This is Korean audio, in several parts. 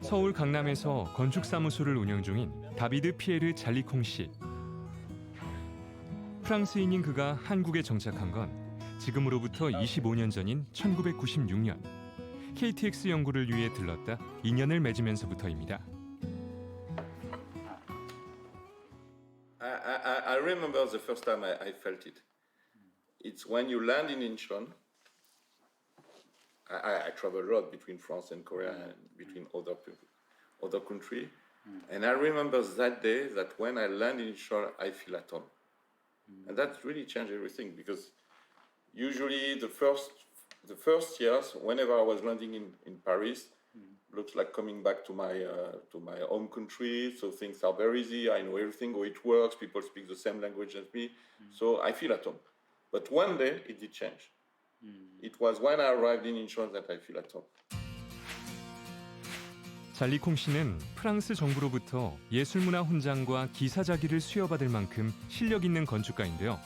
서울 강남에서 건축사무소를 운영 중인 다비드 피에르 잘리콩 씨. 프랑스인인 그가 한국에 정착한 건 지금으로부터 25년 전인 1996년. KTX 연구를 위해 들렀다 인연을 맺으면서부터입니다. I remember the first time I felt it. It's when you land in Incheon. I travel a lot between France and Korea and between other countries. And I remember that day that when I land in Incheon, I feel at home. And that really changed everything because usually the first years, whenever I was landing in Paris, looks like coming back to my home country. So things are very easy. I know everything, how it works. People speak the same language as me. So I feel at home. But one day it did change. It was when I arrived in Incheon that I feel at home. 잘리콩 씨는 프랑스 정부로부터 예술문화 훈장과 기사자기를 수여받을 만큼 실력 있는 건축가인데요.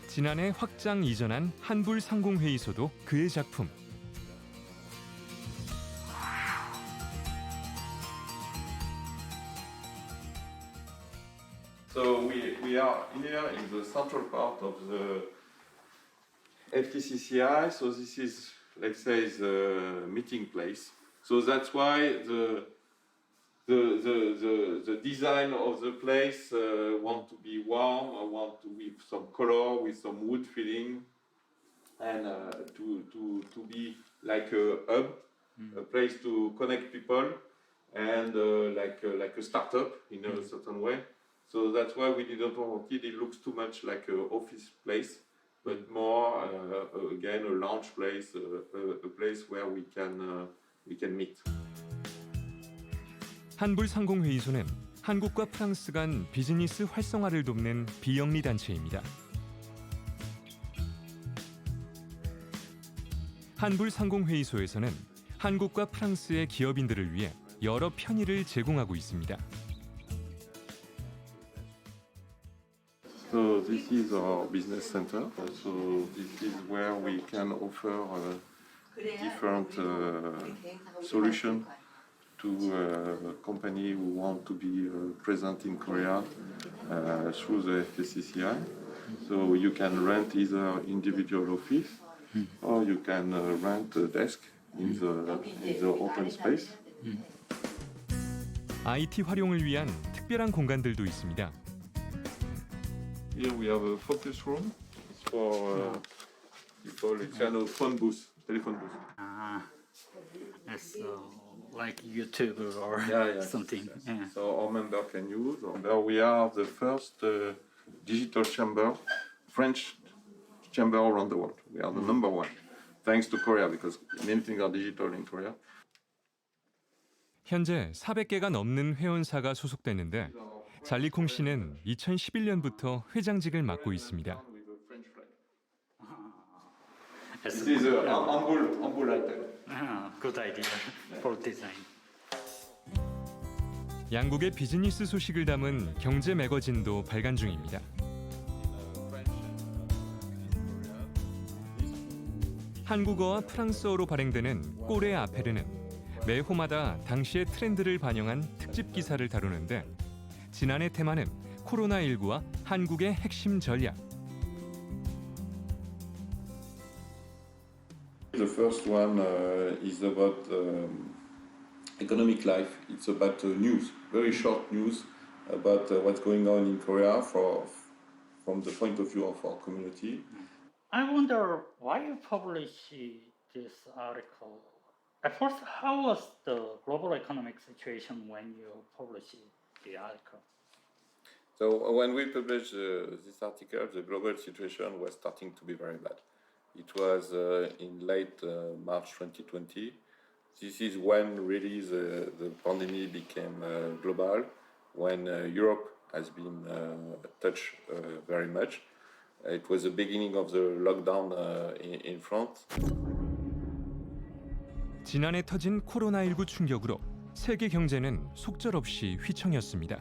지난해 확장 이전한 한불상공회의소도 그의 작품. So we are here in the central part of the FTCCI. So this is, let's say, the meeting place. So that's why the design of the place want to be warm, want to with some color, with some wood feeling, and to be like a hub, a place to connect people, and like a startup in a certain way. So that's why we didn't want it. It looks too much like an office place, but more again a lounge place, a place where we can meet. 한불상공회의소는 한국과 프랑스 간 비즈니스 활성화를 돕는 비영리 단체입니다. 한불상공회의소에서는 한국과 프랑스의 기업인들을 위해 여러 편의를 제공하고 있습니다. So this is our business center. So this is where we can offer different solutions to a company who want to be present in Korea through the FTCCI. So you can rent either individual office or you can rent a desk in the open space. IT 활용을 위한 특별한 공간들도 있습니다. Here we have a focus room. It's for people. It's kind of phone booth, telephone booth. It's like YouTube or something. Yeah. So our member can use. We are the first digital chamber, French chamber around the world. We are the number one, thanks to Korea, because many things are digital in Korea. 현재 400개가 넘는 회원사가 소속됐는데 잘리콩 씨는 2011년부터 회장직을 맡고 있습니다. This is an Amboul item. Good idea for design. 양국의 비즈니스 소식을 담은 경제 매거진도 발간 중입니다. 한국어와 프랑스어로 발행되는 꼴의 아페르는 매 호마다 당시의 트렌드를 반영한 특집 기사를 다루는데 지난해 테마는 코로나19와 한국의 핵심 전략. The first one is about economic life. It's about news, very short news about what's going on in Korea from the point of view of our community. I wonder why you publish this article. At first, how was the global economic situation when you published the article? So when we published this article, the global situation was starting to be very bad. It was in late March 2020. This is when really the pandemic became global, when Europe has been touched very much. It was the beginning of the lockdown in France. 지난해 터진 코로나19 충격으로 세계 경제는 속절없이 휘청였습니다.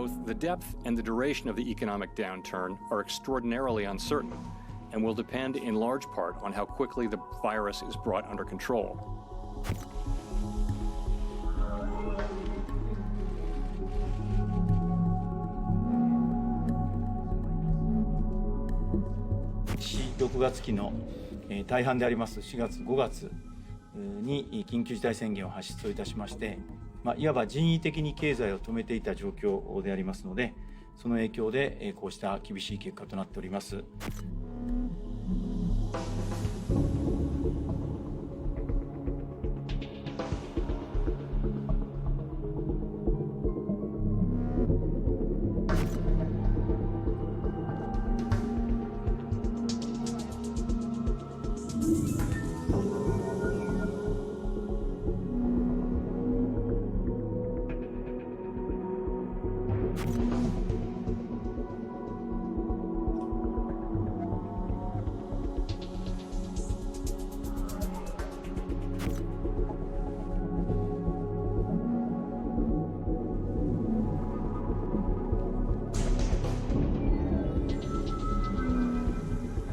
both the depth and the duration of the economic downturn are extraordinarily uncertain and will depend in large part on how quickly the virus is brought under control.6月期の大半であります4月5月に緊急事態宣言を発出をいたしまして、いわば人為的に経済を止めていた状況でありますので、その影響でこうした厳しい結果となっております。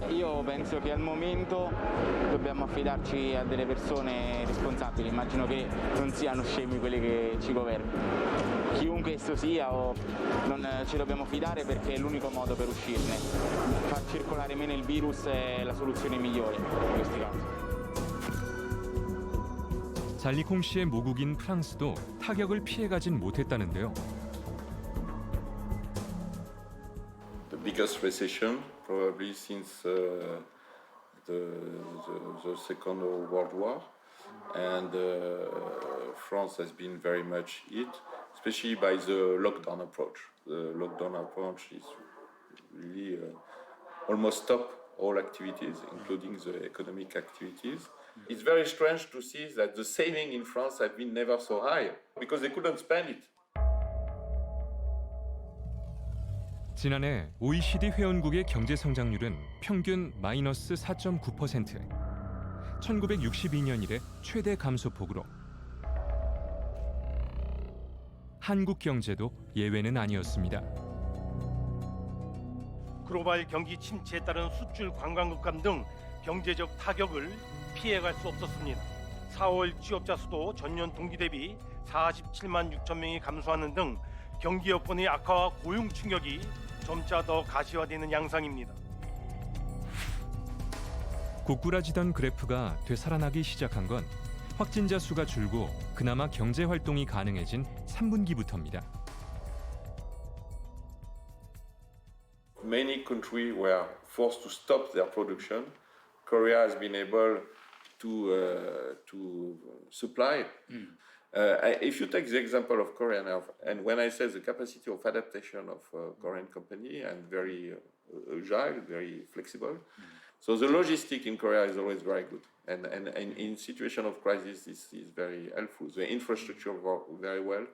Io penso che al momento dobbiamo affidarci a delle persone responsabili, immagino che non siano scemi quelli che ci governano. Chiunque esso sia, non ci dobbiamo fidare perché è l'unico modo per uscirne. Far circolare meno il virus è la soluzione migliore in questi casi. 잘리콩 씨의 모국인 프랑스도 타격을 피해가진 못했다는데요. The biggest recession probably since the Second World War, and France has been very much hit, especially by the lockdown approach. The lockdown approach is really almost stop all activities, including the economic activities. It's very strange to see that the saving in France have been never so high because they couldn't spend it. 지난해 OECD 회원국의 경제 성장률은 평균 마이너스 4.9%. 1962년 이래 최대 감소폭으로 한국 경제도 예외는 아니었습니다. 글로벌 경기 침체에 따른 수출 관광 급감 등 경제적 타격을 피해갈 수 없었습니다. 4월 취업자 수도 전년 동기 대비 47만 6천 명이 감소하는 등 경기 여건의 악화와 고용 충격이 점차 더 가시화되는 양상입니다. 고꾸라지던 그래프가 되살아나기 시작한 건 확진자 수가 줄고 그나마 경제 활동이 가능해진 3분기부터입니다. Many countries were forced to stop their production. Korea has been able to supply. If you take the example of Korea now, and when I say the capacity of adaptation of Korean company and very agile, very flexible, so the logistic in Korea is always very good, and in situation of crisis this is very helpful. The infrastructure work very well,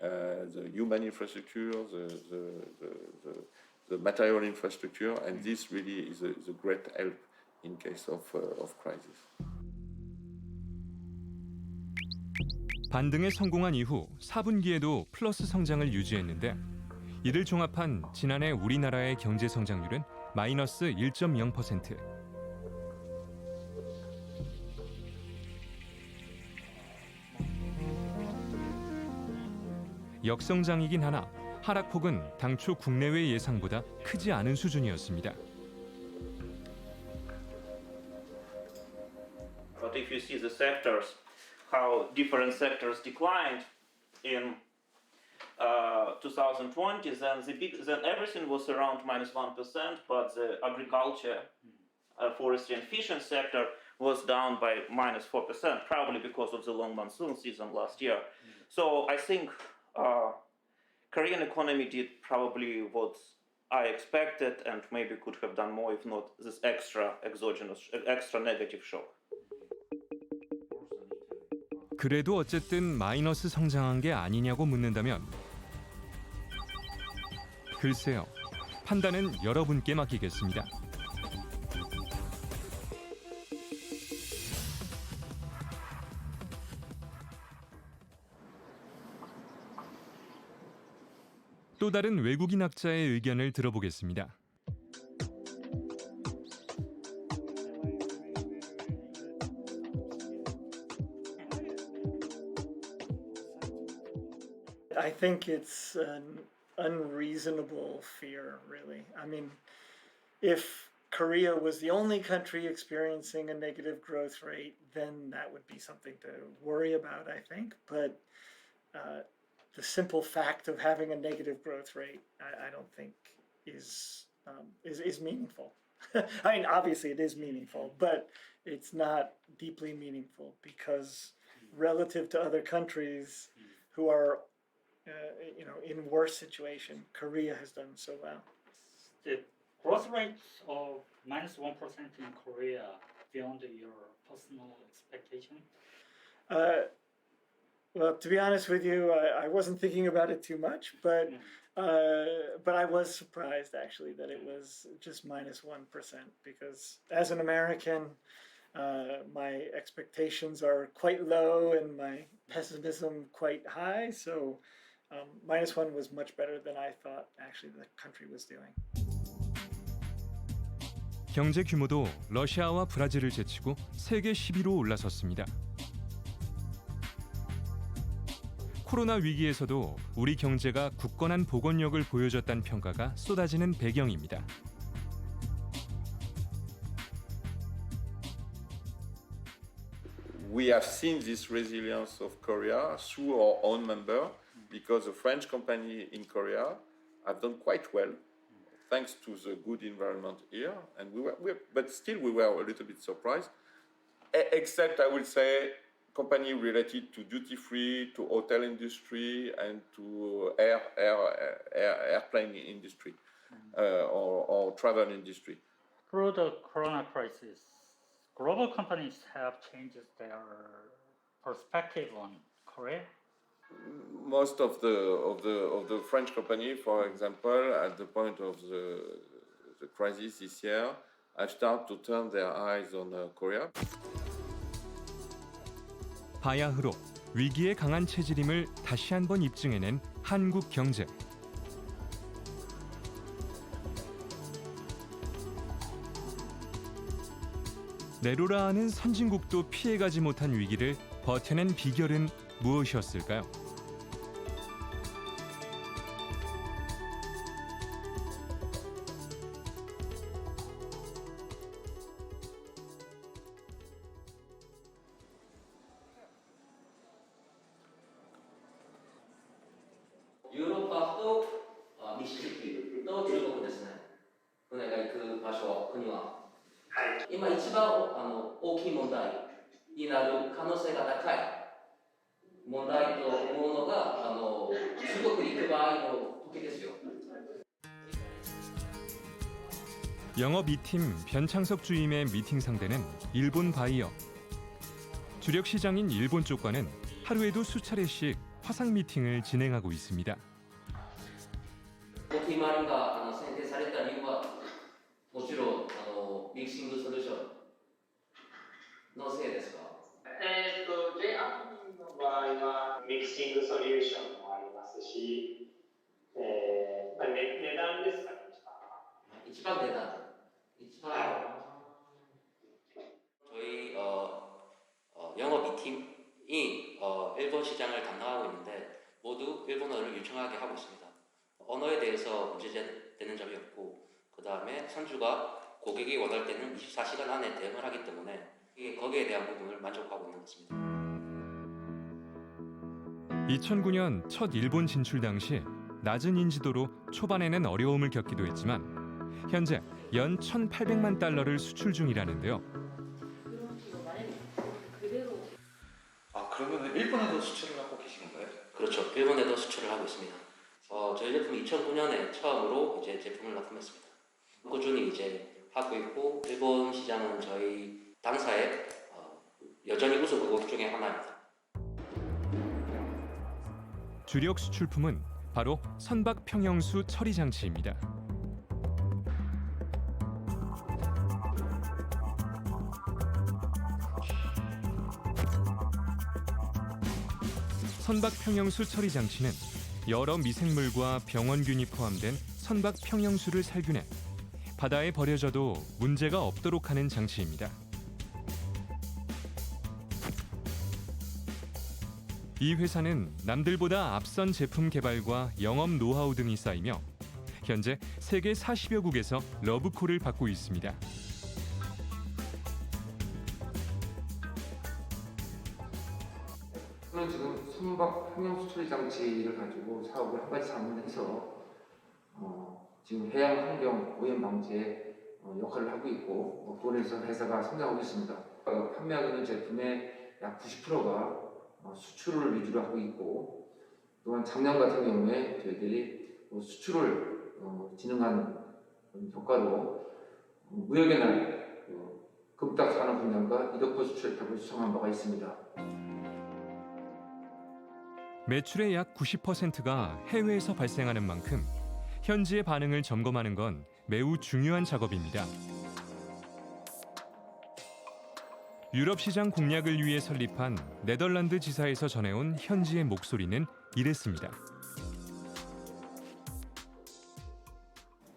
the human infrastructure, the material infrastructure, and this really is a great help in case of crisis. 반등에 성공한 이후 4분기에도 플러스 성장을 유지했는데 이를 종합한 지난해 우리나라의 경제 성장률은 마이너스 1.0%. 역성장이긴 하나 하락폭은 당초 국내외 예상보다 크지 않은 수준이었습니다. But if you see the sectors, how different sectors declined in 2020, then everything was around -1%, but the agriculture, forestry and fishing sector was down by -4%, probably because of the long monsoon season last year. So I think Korean economy did probably what I expected and maybe could have done more if not this extra negative shock. 그래도 어쨌든 마이너스 성장한 게 아니냐고 묻는다면 글쎄요. 판단은 여러분께 맡기겠습니다. 또 다른 외국인 학자의 의견을 들어보겠습니다. I think it's an unreasonable fear, really. I mean, if Korea was the only country experiencing a negative growth rate, then that would be something to worry about, I think. But the simple fact of having a negative growth rate, I don't think is meaningful. I mean, obviously it is meaningful, but it's not deeply meaningful because relative to other countries who are in worse situation, Korea has done so well. The growth rate of -1% in Korea beyond your personal expectation? Well, to be honest with you, I wasn't thinking about it too much, but I was surprised actually that it was just -1% because as an American, my expectations are quite low and my pessimism quite high. So -1 was much better than I thought actually the country was doing. 경제 규모도 러시아와 브라질을 제치고 세계 10위로 올라섰습니다. 코로나 위기에서도 우리 경제가 굳건한 복원력을 보여줬다는 평가가 쏟아지는 배경입니다. We have seen this resilience of Korea through our own number because the French company in Korea have done quite well thanks to the good environment here, and but still we were a little bit surprised, except I will say company related to duty free, to hotel industry, and to airplane industry or travel industry. Through the corona crisis, global companies have changed their perspective on Korea. Most of the French company, for example, at the point of the crisis this year, have started to turn their eyes on Korea. 바야흐로 위기에 강한 체질임을 다시 한번 입증해낸 한국 경제. 내로라 하는 선진국도 피해가지 못한 위기를 버텨낸 비결은 무엇이었을까요? 영업 2팀 변창석 주임의 미팅 상대는 일본 바이어. 주력 시장인 일본 쪽과는 하루에도 수차례씩 화상 미팅을 진행하고 있습니다. 大きいマリンが選定された理由はもちろんミキシングソリューションのせいですかJ アトミンの場合はミキシングソリューションもありますし、値段ですかね。一番値段저희 영업 2팀이 일본 시장을 담당하고 있는데 모두 일본어를 유창하게 하고 있습니다. 언어에 대해서 문제되는 점이 없고 그 다음에 선주가 고객이 원할 때는 24시간 안에 대응을 하기 때문에 거기에 대한 부분을 만족하고 있는 것 같습니다. 2009년 첫 일본 진출 당시 낮은 인지도로 초반에는 어려움을 겪기도 했지만 현재 연 1,800만 달러를 수출 중이라는데요. 그러면 일본에도 수출을 하고 계신 건가요? 그렇죠. 일본에도 수출을 하고 있습니다. 저희 제품이 2009년에 처음으로 이제 제품을 납품했습니다. 꾸준히 이제 하고 있고 일본 시장은 저희 당사의 여전히 우수 고객 중에 하나입니다. 주력 수출품은 바로 선박 평형수 처리 장치입니다. 선박 평형수 처리 장치는 여러 미생물과 병원균이 포함된 선박 평형수를 살균해 바다에 버려져도 문제가 없도록 하는 장치입니다. 이 회사는 남들보다 앞선 제품 개발과 영업 노하우 등이 쌓이며 현재 세계 40여 국에서 러브콜을 받고 있습니다. 저는 지금 선박 평형 수출 장치를 가지고 사업을 한 가지 상분해서 지금 해양 환경 오염 방지에 역할을 하고 있고 그로 인해서 회사가 성장하고 있습니다. 판매하고 있는 제품의 약 90%가 수출을 위주로 하고 있고 또한 작년 같은 경우에 저희들이 수출을 진흥한 효과로 무역의 날 금딱 산업 분야가 1억 수출 혜택을 수상한 바가 있습니다. 매출의 약 90%가 해외에서 발생하는 만큼 현지의 반응을 점검하는 건 매우 중요한 작업입니다. 유럽 시장 공략을 위해 설립한 네덜란드 지사에서 전해온 현지의 목소리는 이랬습니다.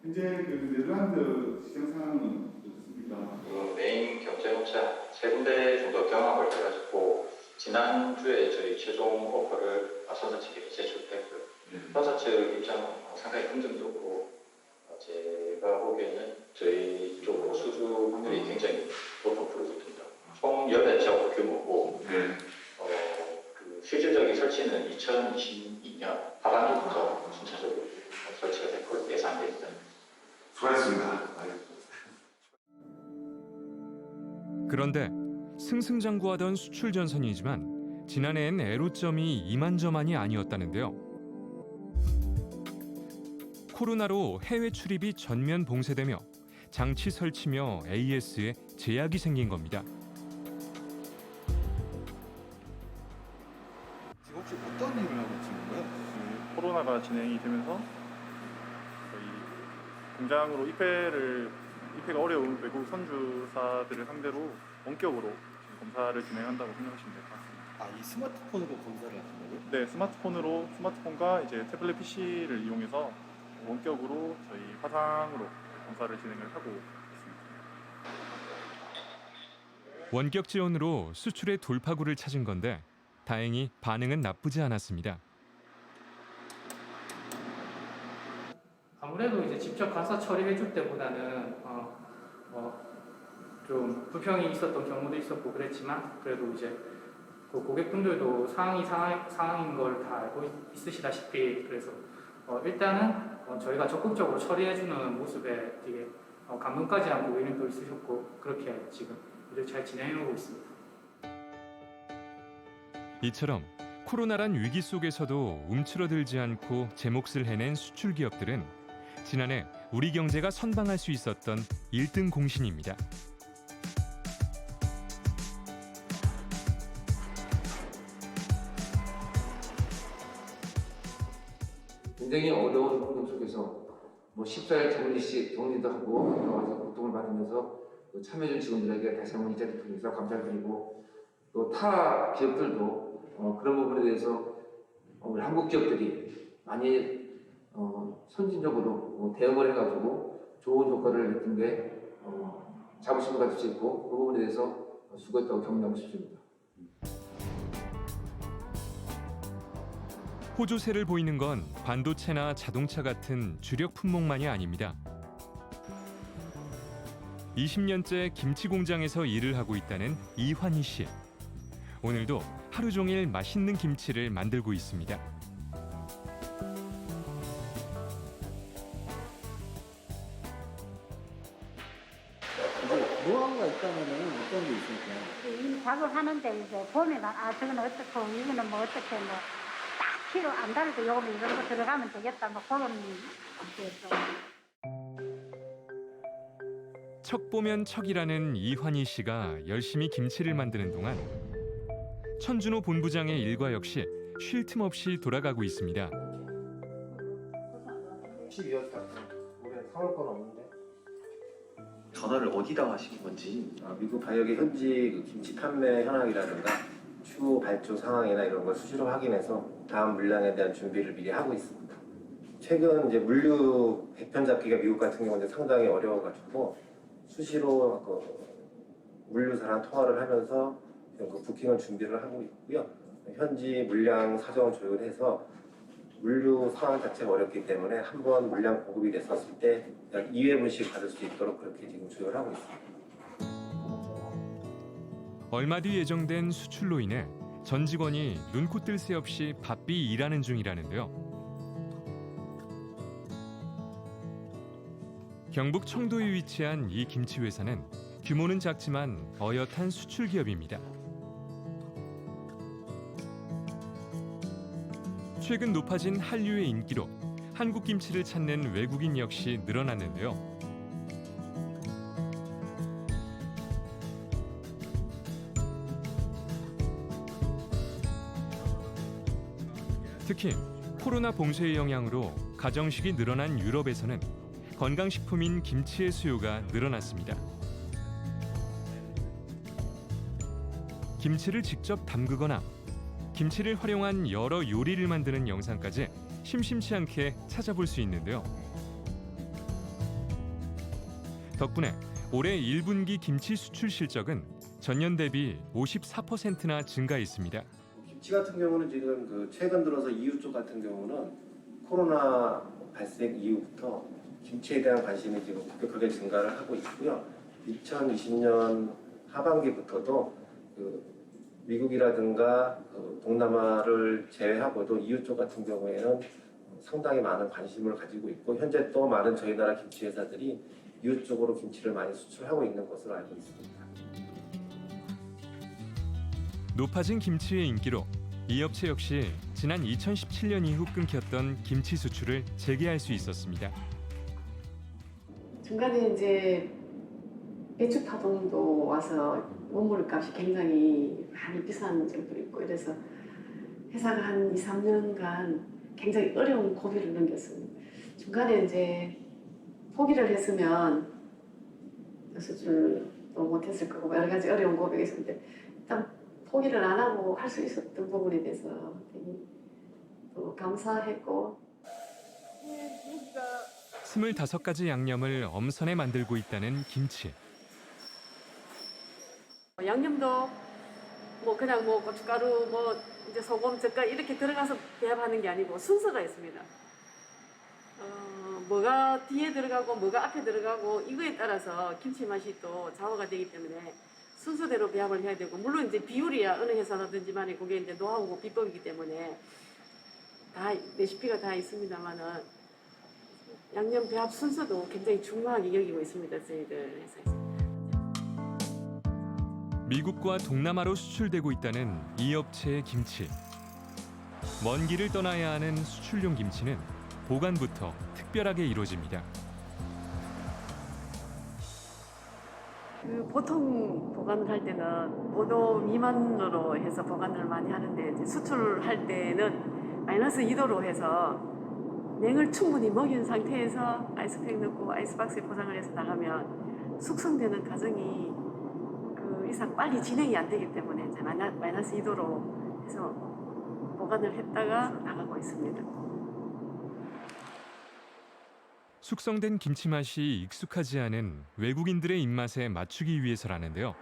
현재 그 네덜란드 시장 상황은 어떻습니까? 메인 경쟁업체 3군데 정도 경합을 해가지고 지난주에 저희 최종 오퍼를 선사 측에 제출했고요. 선사 측 입장은 상당히 긍정적으로 제가 보기에는 저희 쪽 수주 확률이 굉장히 높은 프로젝트입니다. 총 10회 규모고 그 실질적인 설치는 2022년 하반기부터 순차적으로 설치가 될 걸로 예상됩니다. 수고하셨습니다. 그런데 승승장구하던 수출 전선이지만 지난해엔 애로점이 이만저만이 아니었다는데요. 코로나로 해외 출입이 전면 봉쇄되며 장치 설치며 AS에 제약이 생긴 겁니다. 지금 혹시 어떤 일을 하고 계신 거예요? 코로나가 진행이 되면서 저희 공장으로 입회가 어려운 외국 선주사들을 상대로 원격으로 지금 검사를 진행한다고 생각하시면 될 것 같습니다. 이 스마트폰으로 검사를 하신 거예요? 네, 스마트폰과 이제 태블릿 PC를 이용해서 원격으로 저희 화상으로 검사를 진행을 하고 있습니다. 원격 지원으로 수출의 돌파구를 찾은 건데 다행히 반응은 나쁘지 않았습니다. 아무래도 이제 직접 가서 처리해 줄 때보다는 좀 불평이 있었던 경우도 있었고 그랬지만 그래도 이제 그 고객분들도 상황인 걸 다 알고 있으시다시피 그래서 일단은 저희가 적극적으로 처리해 주는 모습에 되게 감동까지 한 고객님도 있으셨고 그렇게 지금 일을 잘 진행하고 있습니다. 이처럼 코로나란 위기 속에서도 움츠러들지 않고 제 몫을 해낸 수출 기업들은 지난해 우리 경제가 선방할 수 있었던 1등 공신입니다. 굉장히 어려운 환경 속에서 14일 격리도 하고 여러 가지 고통을 받으면서 참여해준 직원들에게 다시 한번 이 자리를 통해서 감사를 드리고 또 타 기업들도 그런 부분에 대해서 우리 한국 기업들이 많이 선진적으로 대응을 해가지고 좋은 효과를 냈던 게 자부심을 가질 수 있고 그 부분에 대해서 수고했다고 격려하고 싶습니다. 호조세를 보이는 건 반도체나 자동차 같은 주력 품목만이 아닙니다. 20년째 김치 공장에서 일을 하고 있다는 이환희 씨. 오늘도 하루 종일 맛있는 김치를 만들고 있습니다. 노하우가 있다면은 어떤 게 있을까요? 이 작업하는데 이제 보면 저건 어떻고 이거는 뭐 어떻게 뭐 딱 키로 안 다르고 요거는 이런 거 들어가면 되겠다 뭐 그런 게 좀. 척 보면 척이라는 이환희 씨가 열심히 김치를 만드는 동안 천준호 본부장의 일과 역시 쉴 틈 없이 돌아가고 있습니다. 12월 올해 3월 건 없는데. 전화를 어디다 하신 건지. 미국 방역의 현지 그 김치 판매 현황이라든가 추후 발주 상황이나 이런 걸 수시로 확인해서 다음 물량에 대한 준비를 미리 하고 있습니다. 최근 이제 물류 배편 잡기가 미국 같은 경우는 상당히 어려워가지고 수시로 물류사랑 통화를 하면서 그 부킹을 준비를 하고 있고요. 현지 물량 사정을 조율해서 물류 상황 자체가 어렵기 때문에 한번 물량 공급이 됐었을 때 약 2회분씩 받을 수 있도록 그렇게 지금 조율하고 있습니다. 얼마 뒤 예정된 수출로 인해 전 직원이 눈코 뜰 새 없이 바삐 일하는 중이라는데요. 경북 청도에 위치한 이 김치 회사는 규모는 작지만 어엿한 수출 기업입니다. 최근 높아진 한류의 인기로 한국 김치를 찾는 외국인 역시 늘어났는데요. 특히 코로나 봉쇄의 영향으로 가정식이 늘어난 유럽에서는 건강식품인 김치의 수요가 늘어났습니다. 김치를 직접 담그거나 김치를 활용한 여러 요리를 만드는 영상까지 심심치 않게 찾아볼 수 있는데요. 덕분에 올해 1분기 김치 수출 실적은 전년 대비 54%나 증가했습니다. 김치 같은 경우는 지금 최근 들어서 EU 쪽 같은 경우는 코로나 발생 이후부터 김치에 대한 관심이 지금 급격하게 증가를 하고 있고요. 2020년 하반기부터도 미국이라든가 동남아를 제외하고도 EU 쪽 같은 경우에는 상당히 많은 관심을 가지고 있고 현재 또 많은 저희 나라 김치 회사들이 EU 쪽으로 김치를 많이 수출하고 있는 것으로 알고 있습니다. 높아진 김치의 인기로 이 업체 역시 지난 2017년 이후 끊겼던 김치 수출을 재개할 수 있었습니다. 중간에 이제 배추 파동도 와서 원물 값이 굉장히 많이 비싼 점도 있고 이래서 회사가 한 2, 3년간 굉장히 어려운 고비를 넘겼습니다. 중간에 이제 포기를 했으면 수출도 못했을 거고 여러 가지 어려운 고비가 있었는데 일단 포기를 안 하고 할 수 있었던 부분에 대해서 되게 또 감사했고 25가지 양념을 엄선해 만들고 있다는 김치. 양념도 뭐 그냥 뭐 고춧가루 뭐 이제 소금 젓갈 이렇게 들어가서 배합하는 게 아니고 순서가 있습니다. 뭐가 뒤에 들어가고 뭐가 앞에 들어가고 이거에 따라서 김치 맛이 또 좌우가 되기 때문에 순서대로 배합을 해야 되고 물론 이제 비율이야 어느 회사라든지만의 그게 이제 노하우고 비법이기 때문에 다 레시피가 다 있습니다만은 양념 배합 순서도 굉장히 중요하게 여기고 있습니다 저희들 회사에서. 미국과 동남아로 수출되고 있다는 이 업체의 김치. 먼 길을 떠나야 하는 수출용 김치는 보관부터 특별하게 이루어집니다. 보통 보관을 할 때는 5도 미만으로 해서 보관을 많이 하는데 이제 수출할 때는 마이너스 2도로 해서 냉을 충분히 먹인 상태에서 아이스팩 넣고 아이스박스에 포장을 해서 나가면 숙성되는 과정이 그 이상 빨리 진행이 안 되기 때문에 이제 마이너스 2도로 해서 보관을 했다가 나가고 있습니다. 숙성된 김치 맛이 익숙하지 않은 외국인들의 입맛에 맞추기 위해서라는데요.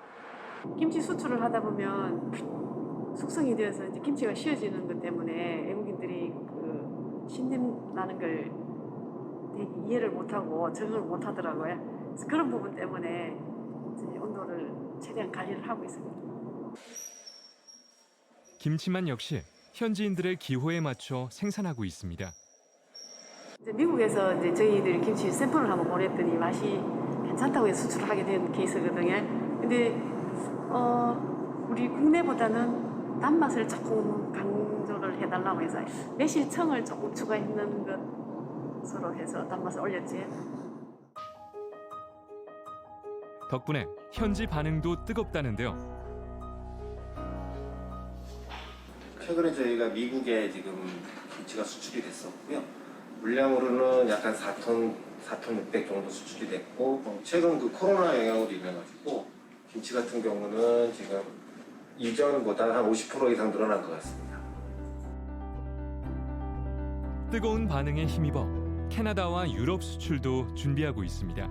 김치 수출을 하다 보면 숙성이 되어서 이제 김치가 쉬어지는 것 때문에 외국인들이 그 신냄 나는 걸 되게 이해를 못하고 적응을 못하더라고요. 그래서 그런 부분 때문에 이제 온도를 최대한 관리를 하고 있습니다. 김치만 역시 현지인들의 기호에 맞춰 생산하고 있습니다. 이제 미국에서 이제 저희들이 김치 샘플을 한번 보냈더니 맛이 괜찮다고 해서 수출을 하게 된 케이스거든요. 근데 우리 국내보다는 단맛을 조금 강조를 해달라고 해서 매실청을 조금 추가했는 것으로 해서 단맛을 올렸지. 덕분에 현지 반응도 뜨겁다는데요. 최근에 저희가 미국에 지금 김치가 수출이 됐었고요. 물량으로는 약간 4톤 600 정도 수출이 됐고 최근 그 코로나 영향으로 인해 가지고 김치 같은 경우는 지금 이전보다 한 50% 이상 늘어난 것 같습니다. 뜨거운 반응에 힘입어 캐나다와 유럽 수출도 준비하고 있습니다.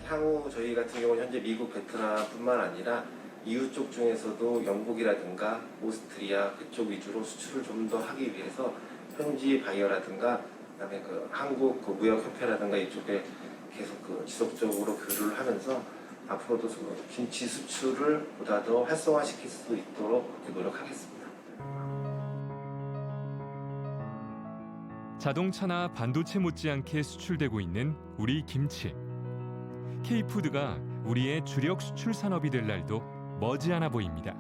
향후 저희 같은 경우는 현재 미국, 베트남뿐만 아니라 EU 쪽 중에서도 영국이라든가 오스트리아 그쪽 위주로 수출을 좀 더 하기 위해서 현지 바이어라든가 그다음에 한국 무역협회라든가 이쪽에 계속 지속적으로 교류를 하면서 앞으로도 김치 수출을 보다 더 활성화시킬 수 있도록 노력하겠습니다. 자동차나 반도체 못지않게 수출되고 있는 우리 김치. K푸드가 우리의 주력 수출 산업이 될 날도 머지않아 보입니다.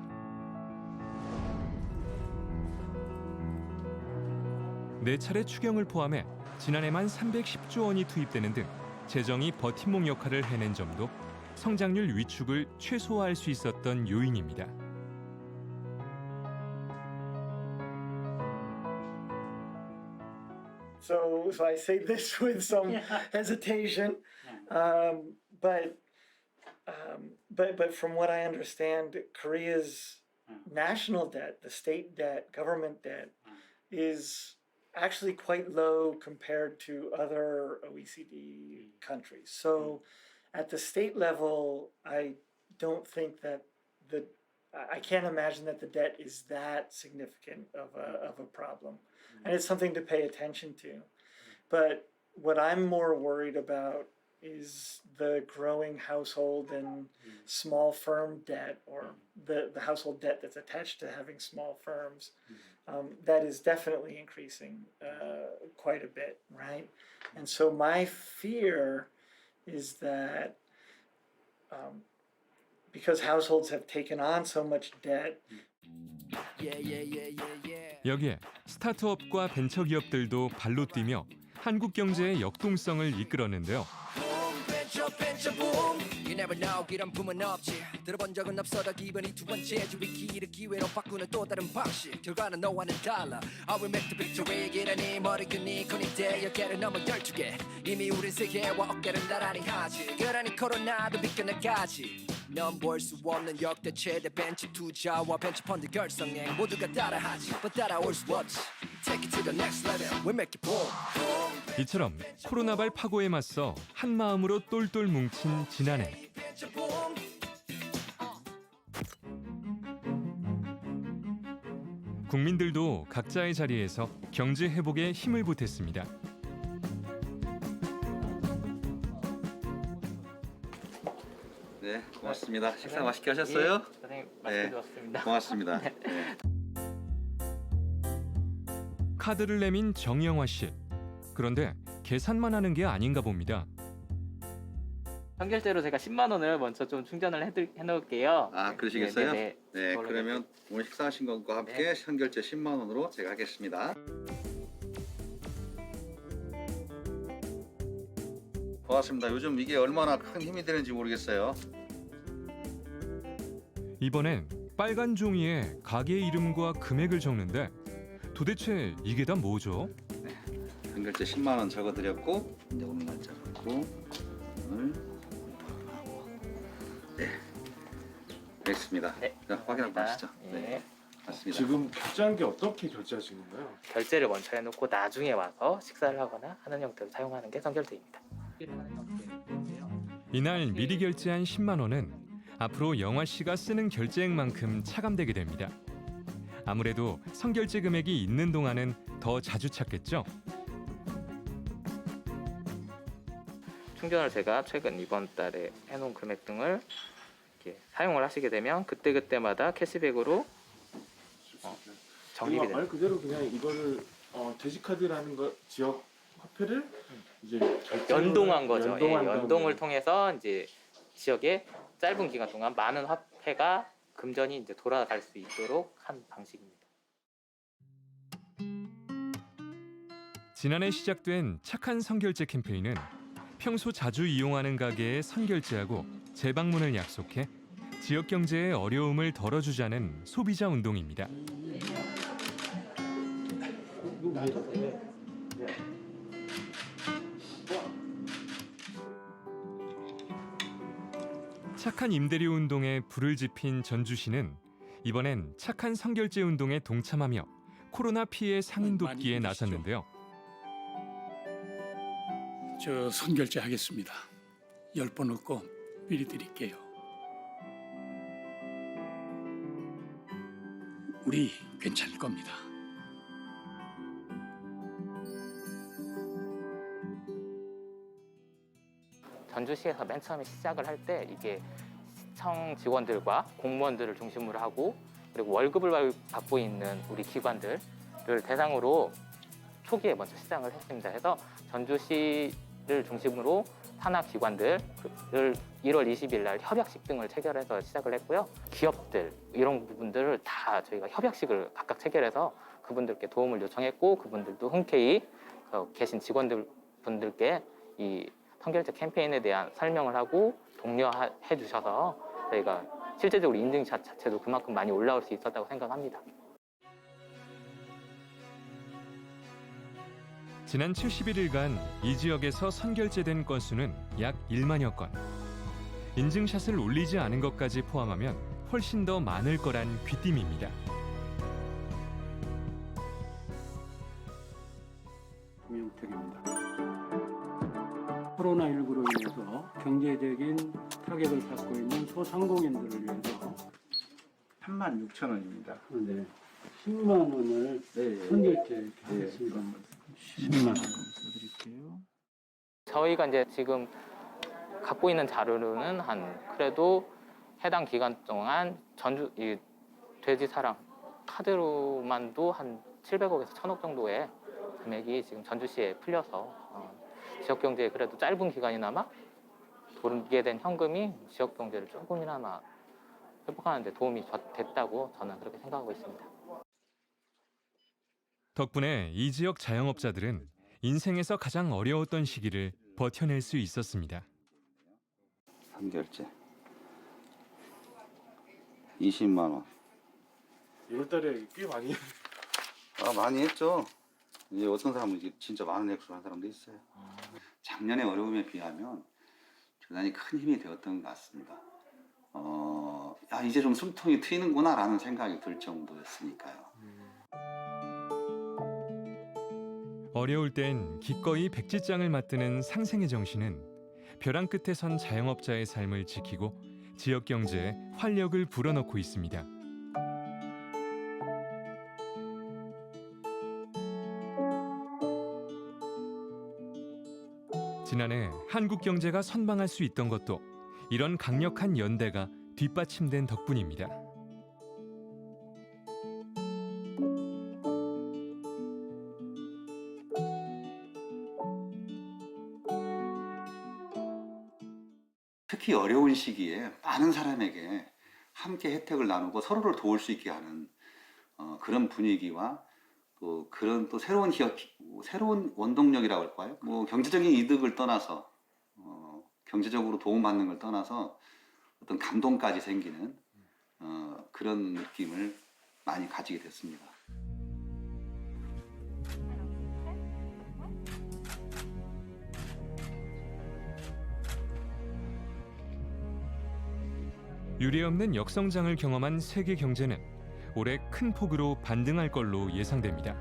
네 차례 추경을 포함해 지난해만 310조 원이 투입되는 등 재정이 버팀목 역할을 해낸 점도 성장률 위축을 최소화할 수 있었던 요인입니다. So I say this with some hesitation, but from what I understand, Korea's national debt, the state debt, government debt, is actually quite low compared to other OECD countries. So at the state level, I don't think that I can't imagine that the debt is that significant of a problem. And it's something to pay attention to. But what I'm more worried about is the growing household and small firm debt, or the household debt that's attached to having small firms. That is definitely increasing quite a bit, right? And so my fear is that because households have taken on so much debt, 여기에 스타트업과 벤처기업들도 발로 뛰며 한국 경제의 역동성을 이끌었는데요. You never know, 이런 붐은 없지. 들어본 적은 없어도 기분이 두 번째 주위 기를 기회로 바꾸는 또 다른 방식. 결과는 너와는 달라. I will make the victory. 기라니 머리끈이 커니데 여개를 넘어 12개. 이미 우린 세계와 어깨를 나란히 하지. 그러니 코로나도 비껴나가지. 넌 볼 수 없는 역대 최대 벤치 투자와 벤치 펀드 결성행 모두가 따라하지. But 따라올 수 없지. Take it to the next level. We make it boom. 이처럼 코로나발 파고에 맞서 한 마음으로 똘똘 뭉친 지난해. 국민들도 각자의 자리에서 경제 회복에 힘을 보탰습니다. 네, 고맙습니다. 식사 맛있게 하셨어요? 예, 선생님 맛있게 드셨습니다. 고맙습니다. 네. 네. 카드를 내민 정영화 씨. 그런데 계산만 하는 게 아닌가 봅니다. 선결제로 제가 10만 원을 먼저 좀 충전을 해놓을게요. 아, 그러시겠어요? 네, 네, 그러면 오늘 식사하신 것과 함께 현결제 10만 원으로 제가 하겠습니다. 고맙습니다. 요즘 이게 얼마나 큰 힘이 되는지 모르겠어요. 이번엔 빨간 종이에 가게 이름과 금액을 적는데 도대체 이게 다 뭐죠? 현결제 10만 원 적어드렸고 이제 오늘 날짜 그리고 오늘 네, 됐습니다. 네, 자, 확인 한번 하시죠. 네. 맞습니다. 지금 결제한 게 어떻게 결제하시는 건가요? 결제를 먼저 해놓고 나중에 와서 식사를 하거나 하는 형태로 사용하는 게 선결제입니다. 이날 미리 결제한 10만 원은 앞으로 영화 씨가 쓰는 결제액만큼 차감되게 됩니다. 아무래도 선결제 금액이 있는 동안은 더 자주 찾겠죠? 충전을 제가 최근 이번 달에 해놓은 금액 등을 이렇게 사용을 하시게 되면 그때그때마다 캐시백으로 적립이 됩니다. 말 그대로 그냥 이거를 돼지카드라는 거 지역 화폐를 이제 연동한 거죠. 연동을 다음에 통해서 이제 지역에 짧은 기간 동안 많은 화폐가 금전이 이제 돌아갈 수 있도록 한 방식입니다. 지난해 시작된 착한 선결제 캠페인은 평소 자주 이용하는 가게에 선결제하고 재방문을 약속해 지역 경제의 어려움을 덜어주자는 소비자 운동입니다. 착한 임대료 운동에 불을 지핀 전주시는 이번엔 착한 선결제 운동에 동참하며 코로나 피해 상인 돕기에 나섰는데요. 저 선결제 하겠습니다. 10번 얻고 미리 드릴게요. 우리 괜찮을 겁니다. 전주시에서 맨 처음에 시작을 할 때 이게 시청 직원들과 공무원들을 중심으로 하고 그리고 월급을 받고 있는 우리 기관들을 대상으로 초기에 먼저 시작을 했습니다. 그래서 전주시를 중심으로 산학 기관들을 1월 20일 날 협약식 등을 체결해서 시작을 했고요. 기업들 이런 부분들을 다 저희가 협약식을 각각 체결해서 그분들께 도움을 요청했고 그분들도 흔쾌히 계신 직원분들께 이 선결제 캠페인에 대한 설명을 하고 독려해 주셔서 저희가 실제적으로 인증샷 자체도 그만큼 많이 올라올 수 있었다고 생각합니다. 지난 71일간 이 지역에서 선결제된 건수는 약 1만여 건. 인증샷을 올리지 않은 것까지 포함하면 훨씬 더 많을 거란 귀띔입니다. 김용택입니다. 코로나19로 인해서 경제적인 타격을 받고 있는 소상공인들을 위해서 36,000원입니다. 네, 10만 원을 선결제 하겠습니다. 10만 원 써드릴게요. 저희가 이제 지금 갖고 있는 자료로는 그래도 해당 기간 동안 이 돼지 사랑 카드로만도 한 700억에서 1000억 정도의 금액이 지금 전주시에 풀려서 지역 경제에 그래도 짧은 기간이나마 돌게 된 현금이 지역 경제를 조금이나마 회복하는 데 도움이 됐다고 저는 그렇게 생각하고 있습니다. 덕분에 이 지역 자영업자들은 인생에서 가장 어려웠던 시기를 버텨낼 수 있었습니다. 선결제 20만 원. 1월달에 꽤 많이 많이 했죠. 이제 어떤 사람은 이제 진짜 많은 액수를 한 사람도 있어요. 작년의 어려움에 비하면 대단히 큰 힘이 되었던 것 같습니다. 이제 좀 숨통이 트이는구나라는 생각이 들 정도였으니까요. 어려울 땐 기꺼이 백지장을 맞드는 상생의 정신은 벼랑 끝에 선 자영업자의 삶을 지키고 지역 경제에 활력을 불어넣고 있습니다. 지난해 한국 경제가 선방할 수 있던 것도 이런 강력한 연대가 뒷받침된 덕분입니다. 특히 어려운 시기에 많은 사람에게 함께 혜택을 나누고 서로를 도울 수 있게 하는 그런 분위기와 또 그런 또 새로운 원동력이라고 할까요? 뭐 경제적인 이득을 떠나서 경제적으로 도움받는 걸 떠나서 어떤 감동까지 생기는 그런 느낌을 많이 가지게 됐습니다. 유례없는 역성장을 경험한 세계 경제는 올해 큰 폭으로 반등할 걸로 예상됩니다.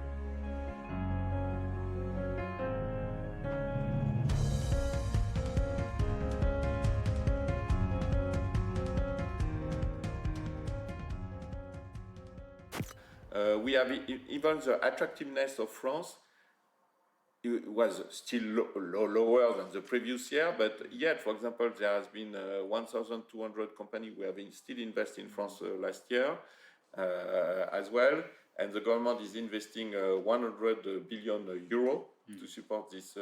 We have even the attractiveness of France. It was still lower than the previous year, but yet, for example, there has been 1,200 companies who have still invested in France last year as well, and the government is investing 100 billion euro to support this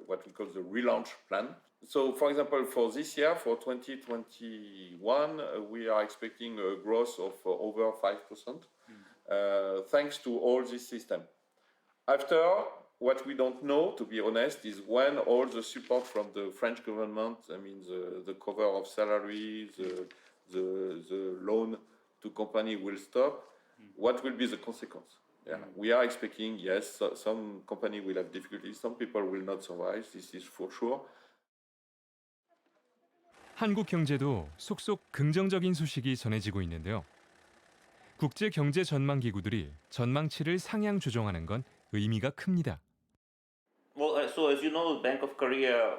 what we call the relaunch plan. So, for example, for this year, for 2021, we are expecting a growth of over 5%, thanks to all this system. After, what we don't know, to be honest, is when all the support from the French government, I mean the cover of salaries, the loan to company will stop, what will be the consequence? Yeah, we are expecting, yes, some company will have difficulties, some people will not survive, this is for sure. 한국 경제도 속속 긍정적인 소식이 전해지고 있는데요. 국제 경제 전망 기구들이 전망치를 상향 조정하는 건 의미가 큽니다. Well, so as you know, Bank of Korea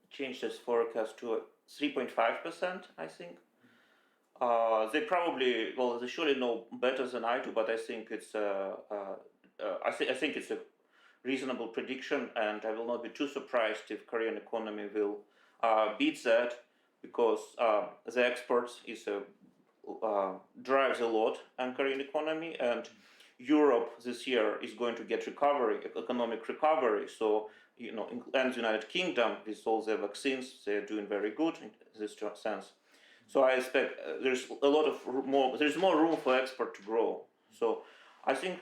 changed its forecast to 3.5%, I think. They probably, well, they surely know better than I do, but I think it's I think it's a reasonable prediction, and I will not be too surprised if Korean economy will beat that, because the exports drives a lot on Korean economy, and Europe this year is going to get economic recovery. So, you know, and the United Kingdom, with all their vaccines, they're doing very good in this sense. So I expect there's more room for export to grow. So I think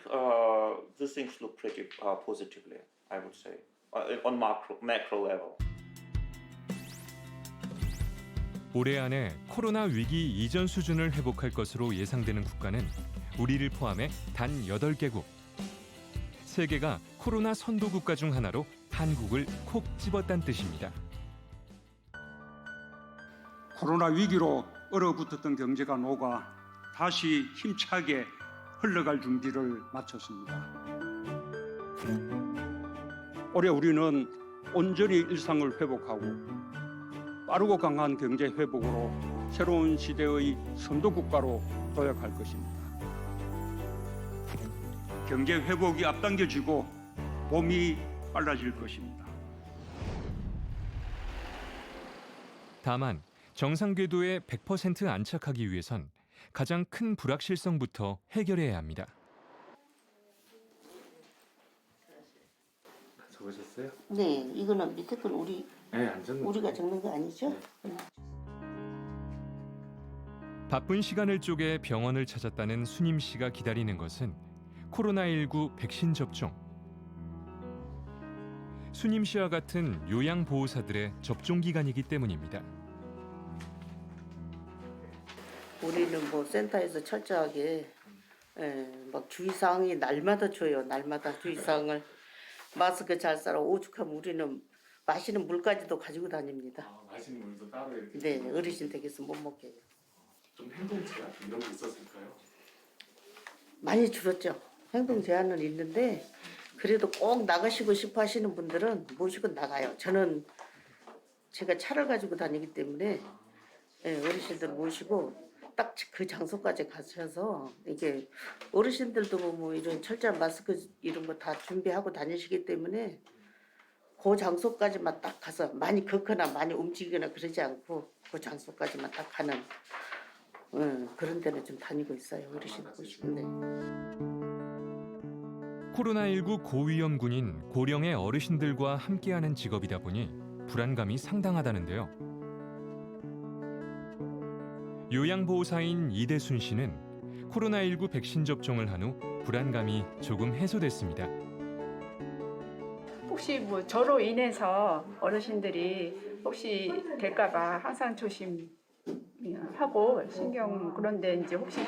these things look pretty positively, I would say, on macro level. 올해 안에 코로나 위기 이전 수준을 회복할 것으로 예상되는 국가는 우리를 포함해 단 8개국. 세계가 코로나 선도 국가 중 하나로 한국을 콕 집었다는 뜻입니다. 코로나 위기로 얼어붙었던 경제가 녹아 다시 힘차게 흘러갈 준비를 마쳤습니다. 올해 우리는 온전히 일상을 회복하고 빠르고 강한 경제 회복으로 새로운 시대의 선도국가로 도약할 것입니다. 경제 회복이 앞당겨지고 봄이 빨라질 것입니다. 다만 정상 궤도에 100% 안착하기 위해선 가장 큰 불확실성부터 해결해야 합니다. 적으셨어요? 네, 이거는 밑에 건 안 적는 우리가 적는 거 아니죠? 바쁜 시간을 쪼개 병원을 찾았다는 수님 씨가 기다리는 것은 코로나19 백신 접종. 수님 씨와 같은 요양보호사들의 접종 기간이기 때문입니다. 우리는 뭐 센터에서 철저하게 막 주의사항이 날마다 줘요. 날마다 주의사항을. 마스크 잘 써라. 오죽하면 우리는 마시는 물까지도 가지고 다닙니다. 마시는 물도 따로 이렇게. 네, 어르신 댁에서 못 먹게 해요. 좀 행동 제한 이런 게 있었을까요? 많이 줄었죠. 행동 제한은 있는데 그래도 꼭 나가시고 싶어 하시는 분들은 모시고 나가요. 저는 제가 차를 가지고 다니기 때문에 어르신들 모시고 딱 그 장소까지 가셔서 이게 어르신들도 뭐 이런 철저한 마스크 이런 거 다 준비하고 다니시기 때문에 그 장소까지만 딱 가서 많이 걷거나 많이 움직이거나 그러지 않고 그 장소까지만 딱 가는 그런 데는 좀 다니고 있어요. 어르신 모시는데. 코로나19 고위험군인 고령의 어르신들과 함께하는 직업이다 보니 불안감이 상당하다는데요. 요양보호사인 이대순 씨는 코로나19 백신 접종을 한 후 불안감이 조금 해소됐습니다. 혹시 뭐 저로 인해서 어르신들이 혹시 될까봐 항상 조심하고 신경 그런데 이제 혹시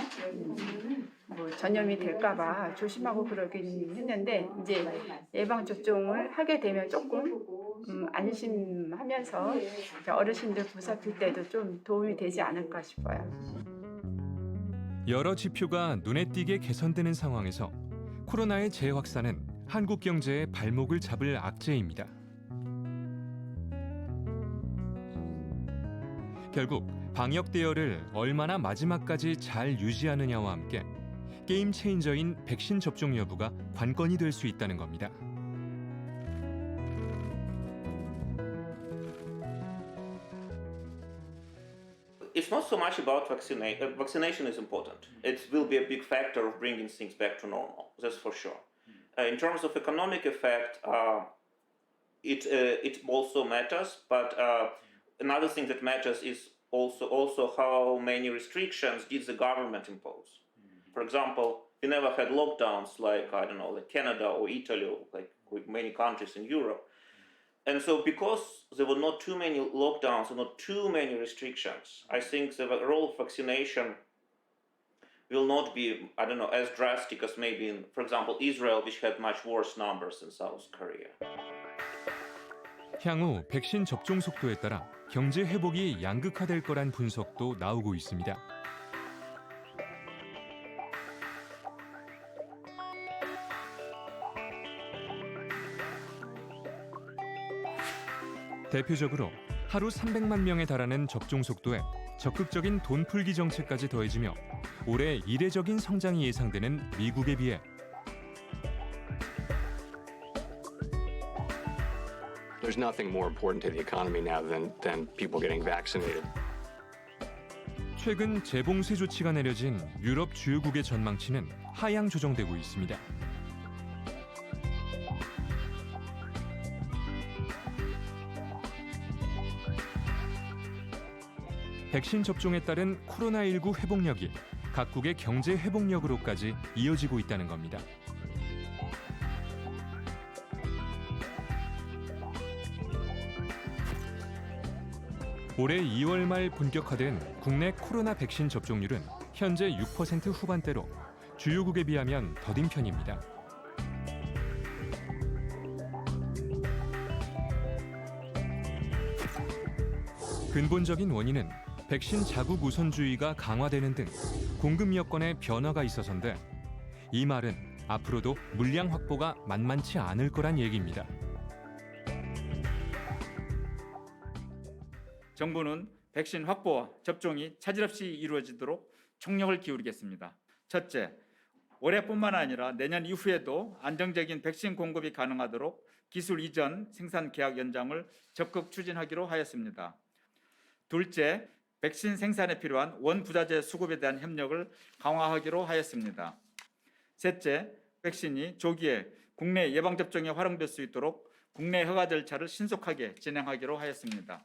뭐 전염이 될까봐 조심하고 그러긴 했는데 이제 예방 접종을 하게 되면 조금 안심하면서 어르신들 보살필 때도 좀 도움이 되지 않을까 싶어요. 여러 지표가 눈에 띄게 개선되는 상황에서 코로나의 재확산은 한국 경제의 발목을 잡을 악재입니다. 결국 방역 대열을 얼마나 마지막까지 잘 유지하느냐와 함께 게임 체인저인 백신 접종 여부가 관건이 될 수 있다는 겁니다. It's not so much about vaccination. Vaccination is important. It will be a big factor of bringing things back to normal. That's for sure. In terms of economic effect, it also matters. But another thing that matters is also how many restrictions did the government impose. For example, we never had lockdowns like like Canada or Italy, or like with many countries in Europe. And so because there were not too many lockdowns and not too many restrictions, I think the role of vaccination will not be, as drastic as maybe in, for example, Israel, which had much worse numbers than South Korea. 향후 백신 접종 속도에 따라 경제 회복이 양극화될 거란 분석도 나오고 있습니다. 대표적으로 하루 300만 명에 달하는 접종 속도에 적극적인 돈 풀기 정책까지 더해지며 올해 이례적인 성장이 예상되는 미국에 비해 There's nothing more important to the economy now than people getting vaccinated. 최근 재봉쇄 조치가 내려진 유럽 주요국의 전망치는 하향 조정되고 있습니다. 백신 접종에 따른 코로나19 회복력이 각국의 경제 회복력으로까지 이어지고 있다는 겁니다. 올해 2월 말 본격화된 국내 코로나 백신 접종률은 현재 6% 후반대로 주요국에 비하면 더딘 편입니다. 근본적인 원인은 백신 자국 우선주의가 강화되는 등 공급 여건에 변화가 있어서인데 이 말은 앞으로도 물량 확보가 만만치 않을 거란 얘기입니다. 정부는 백신 확보와 접종이 차질 없이 이루어지도록 총력을 기울이겠습니다. 첫째, 올해뿐만 아니라 내년 이후에도 안정적인 백신 공급이 가능하도록 기술 이전 생산 계약 연장을 적극 추진하기로 하였습니다. 둘째, 백신 생산에 필요한 원부자재 수급에 대한 협력을 강화하기로 하였습니다. 셋째, 백신이 조기에 국내 예방접종에 활용될 수 있도록 국내 허가 절차를 신속하게 진행하기로 하였습니다.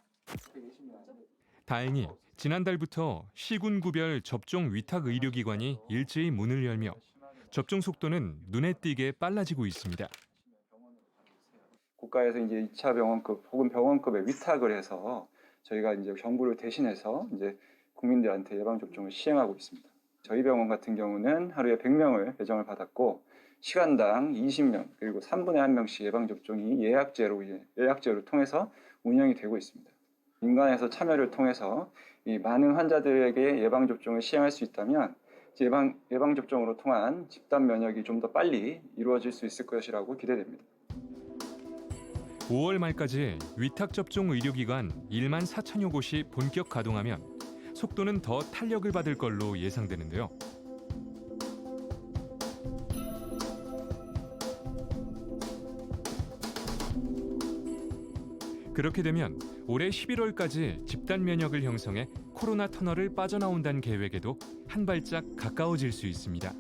다행히 지난달부터 시군구별 접종 위탁 의료기관이 일제히 문을 열며 접종 속도는 눈에 띄게 빨라지고 있습니다. 국가에서 이제 2차 병원급 혹은 병원급에 위탁을 해서 저희가 이제 정부를 대신해서 이제 국민들한테 예방 접종을 시행하고 있습니다. 저희 병원 같은 경우는 하루에 100명을 배정을 받았고 시간당 20명 그리고 3분의 1명씩 예방 접종이 예약제로 통해서 운영이 되고 있습니다. 민간에서 참여를 통해서 이 많은 환자들에게 예방 접종을 시행할 수 있다면 예방 접종으로 통한 집단 면역이 좀 더 빨리 이루어질 수 있을 것이라고 기대됩니다. 5월 말까지 위탁 접종 의료기관 1만 4천여 곳이 본격 가동하면 속도는 더 탄력을 받을 걸로 예상되는데요. 그렇게 되면 올해 11월까지 집단 면역을 형성해 코로나 터널을 빠져나온다는 계획에도 한 발짝 가까워질 수 있습니다.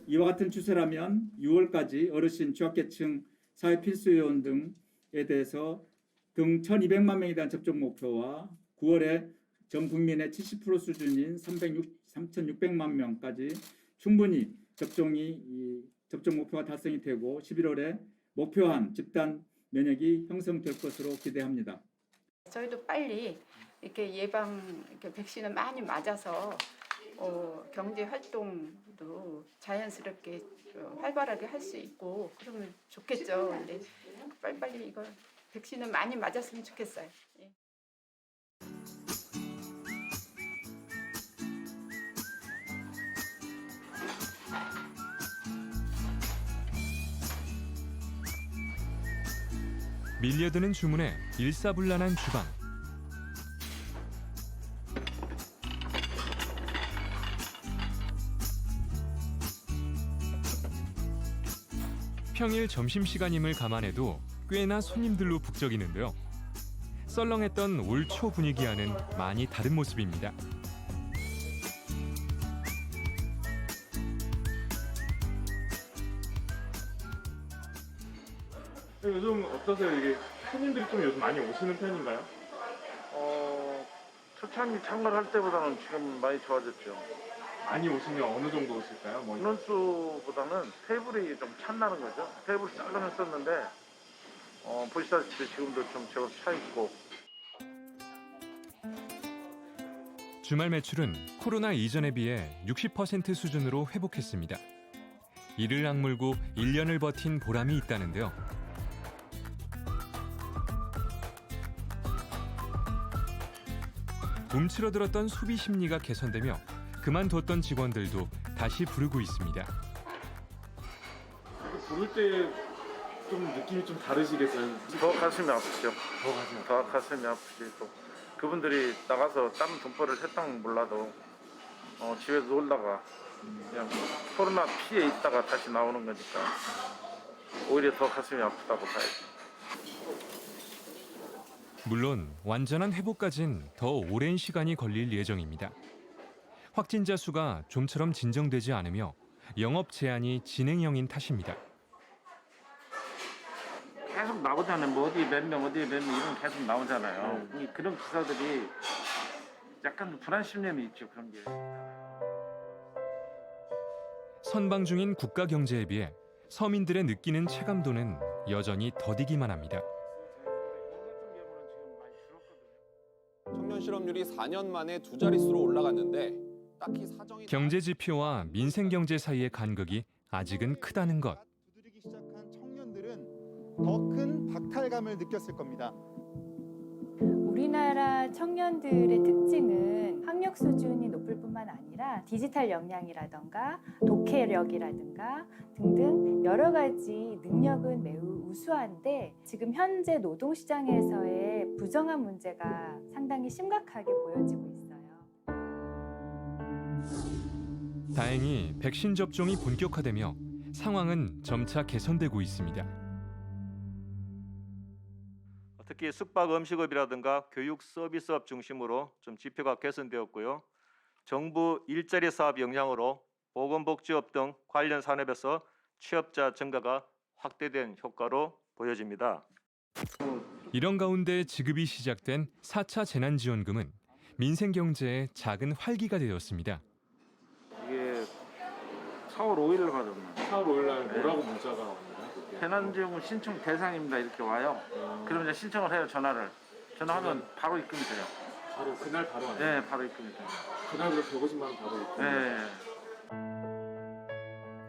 이와 같은 추세라면 6월까지 어르신, 취약계층, 사회필수요원 등에 대해서 등 1,200만 명에 대한 접종 목표와 9월에 전 국민의 70% 수준인 3,600만 명까지 충분히 접종 목표가 달성이 되고 11월에 목표한 집단 면역이 형성될 것으로 기대합니다. 저희도 빨리 이렇게 백신을 많이 맞아서 경제 활동도 자연스럽게 활발하게 할 수 있고 그러면 좋겠죠. 근데 빨리빨리 이거 백신을 많이 맞았으면 좋겠어요. 예. 밀려드는 주문에 일사불란한 주방. 평일 점심시간임을 감안해도 꽤나 손님들로 북적이는데요. 썰렁했던 올 초 분위기와는 많이 다른 모습입니다. 요즘 어떠세요? 이게 손님들이 좀 요즘 많이 오시는 편인가요? 초창기 창궐할 때보다는 지금 많이 좋아졌죠. 많이 오시면 어느 정도 오실까요? 인원수보다는 테이블이 좀 찬다는 거죠. 테이블 썰렁 했었는데 보시다시피 지금도 좀 제법 차 있고. 주말 매출은 코로나 이전에 비해 60% 수준으로 회복했습니다. 이를 악물고 1년을 버틴 보람이 있다는데요. 움츠러들었던 소비 심리가 개선되며 그만뒀던 직원들도 다시 부르고 있습니다. 부를 때 좀 느낌이 좀 다르시겠어요? 더 가슴이 아프죠. 더 가슴이 아프지. 또 그분들이 나가서 다른 돈벌이를 했다면 몰라도 집에서 놀다가 그냥 코로나 피해 있다가 다시 나오는 거니까 오히려 더 가슴이 아프다고 봐야죠. 물론 완전한 회복까진 더 오랜 시간이 걸릴 예정입니다. 확진자 수가 좀처럼 진정되지 않으며 영업 제한이 진행형인 탓입니다. 계속 나오잖아요. 뭐 어디 몇 명 이런 게 계속 나오잖아요. 그런 기사들이 약간 불안 심리는 있죠. 그런 게. 선방 중인 국가 경제에 비해 서민들의 느끼는 체감도는 여전히 더디기만 합니다. 청년 실업률이 4년 만에 2자릿수로 올라갔는데 딱히 사정이 경제 지표와 민생 경제 사이의 간극이 아직은 크다는 것. 두드리기 시작한 청년들은 더 큰 박탈감을 느꼈을 겁니다. 우리나라 청년들의 특징은 학력 수준이 높을 뿐만 아니라 디지털 역량이라던가 독해력이라든가 등등 여러 가지 능력은 매우 우수한데 지금 현재 노동시장에서의 부정한 문제가 상당히 심각하게 보여지고 있어요. 다행히 백신 접종이 본격화되며 상황은 점차 개선되고 있습니다. 특히 숙박 음식업이라든가 교육 서비스업 중심으로 좀 지표가 개선되었고요. 정부 일자리 사업 영향으로 보건복지업 등 관련 산업에서 취업자 증가가 확대된 효과로 보여집니다. 이런 가운데 지급이 시작된 4차 재난지원금은 민생 경제에 작은 활기가 되었습니다. 이게 4월 5일 받았나? 4월 5일 날 뭐라고 문자가 왔나요? 재난지원금 신청 대상입니다. 이렇게 와요. 그러면 이제 신청을 해요. 전화하면 바로 입금이 돼요. 바로 그날 바로 와요? 네, 바로 입금이 돼요. 그날로 150만 원 바로 입금. 네.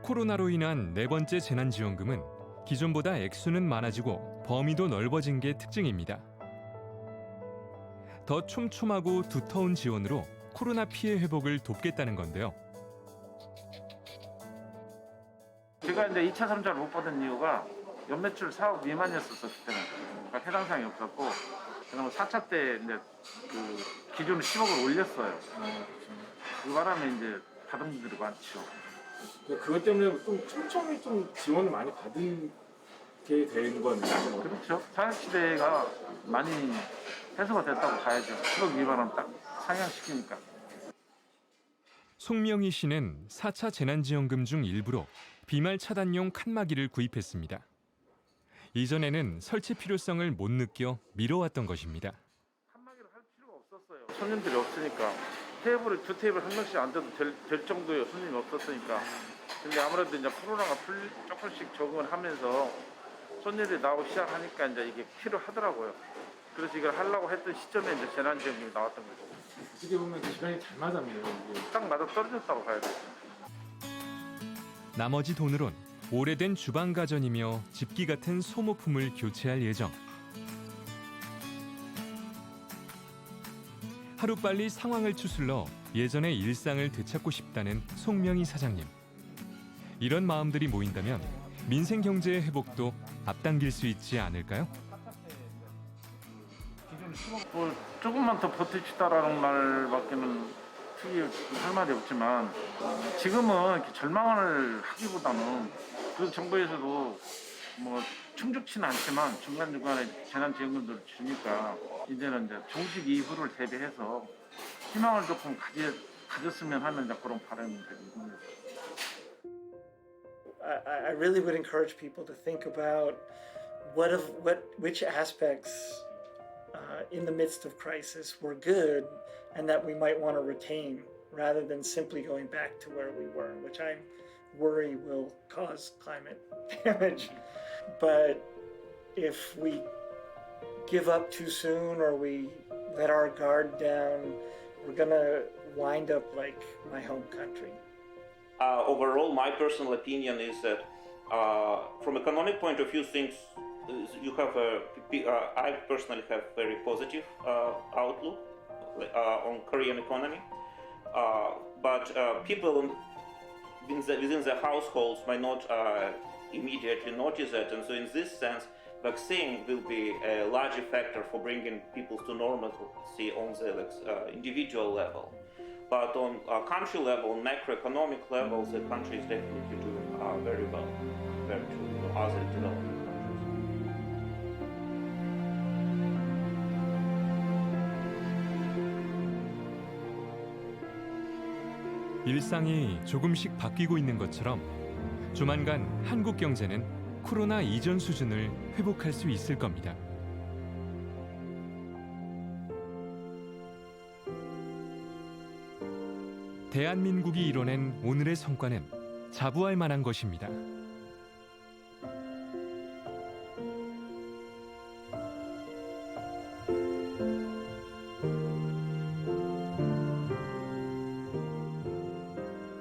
코로나로 인한 네 번째 재난지원금은 기존보다 액수는 많아지고 범위도 넓어진 게 특징입니다. 더 촘촘하고 두터운 지원으로 코로나 피해 회복을 돕겠다는 건데요. 제가 이제 2차, 3차를 못 받은 이유가 연매출 4억 미만이었었을 때는 그러니까 해당 사항이 없었고 그다음에 4차 때 이제 그 기준을 10억을 올렸어요. 그 바람에 이제 받은 분들이 많죠. 그것 때문에 좀 촘촘히 좀 지원을 많이 받은 게 된 거네요. 그렇죠. 사회시대가 많이 해소가 됐다고 봐야죠. 10억 미만은 딱 상향시키니까. 송명희 씨는 4차 재난지원금 중 일부로 비말 차단용 칸막이를 구입했습니다. 이전에는 설치 필요성을 못 느껴 미뤄왔던 것입니다. 손님들이 없으니까 두 테이블 한 명씩 앉아도 될 정도의 손님이 없었으니까. 근데 아무래도 이제 코로나가 조금씩 적응을 하면서 손님들이 나오기 시작하니까 이제 이게 필요하더라고요. 그래서 이걸 하려고 했던 시점에 이제 재난지원금이 나왔던 거죠. 어떻게 보면 시간이 잘 맞았네요. 이게. 딱 맞아 떨어졌다고 봐야 되죠. 나머지 돈으론 오래된 주방 가전이며 집기 같은 소모품을 교체할 예정. 하루빨리 상황을 추슬러 예전의 일상을 되찾고 싶다는 송명희 사장님. 이런 마음들이 모인다면 민생 경제의 회복도 앞당길 수 있지 않을까요? 조금만 더 버티시다라는 말밖에는 특히 할 말이 없지만 지금은 이렇게 절망을 하기보다는 그 정부에서도 뭐 충족치는 않지만 중간중간에 재난지원금들을 주니까 이제는 이제 종식 이후를 대비해서 희망을 조금 가졌으면 하는 그런 바람이 있습니다. I really would encourage people to think about which aspects in the midst of crisis were good and that we might want to retain rather than simply going back to where we were, which I worry will cause climate damage. But if we give up too soon or we let our guard down, we're gonna wind up like my home country. overall, my personal opinion is that from economic point of view, things you have I personally have very positive outlook on Korean economy, but people within the households might not immediately notice that, and so in this sense, vaccine will be a larger factor for bringing people to normalcy on the individual level. But on a country level, on macroeconomic level, the country is definitely doing very well compared to other developing countries. 일상이 조금씩 바뀌고 있는 것처럼 조만간 한국 경제는 코로나 이전 수준을 회복할 수 있을 겁니다. 대한민국이 이뤄낸 오늘의 성과는 자부할 만한 것입니다.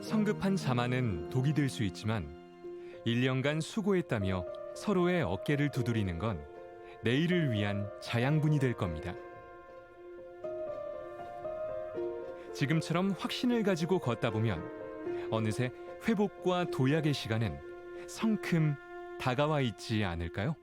성급한 자만은 독이 될 수 있지만 1년간 수고했다며 서로의 어깨를 두드리는 건 내일을 위한 자양분이 될 겁니다. 지금처럼 확신을 가지고 걷다 보면 어느새 회복과 도약의 시간은 성큼 다가와 있지 않을까요?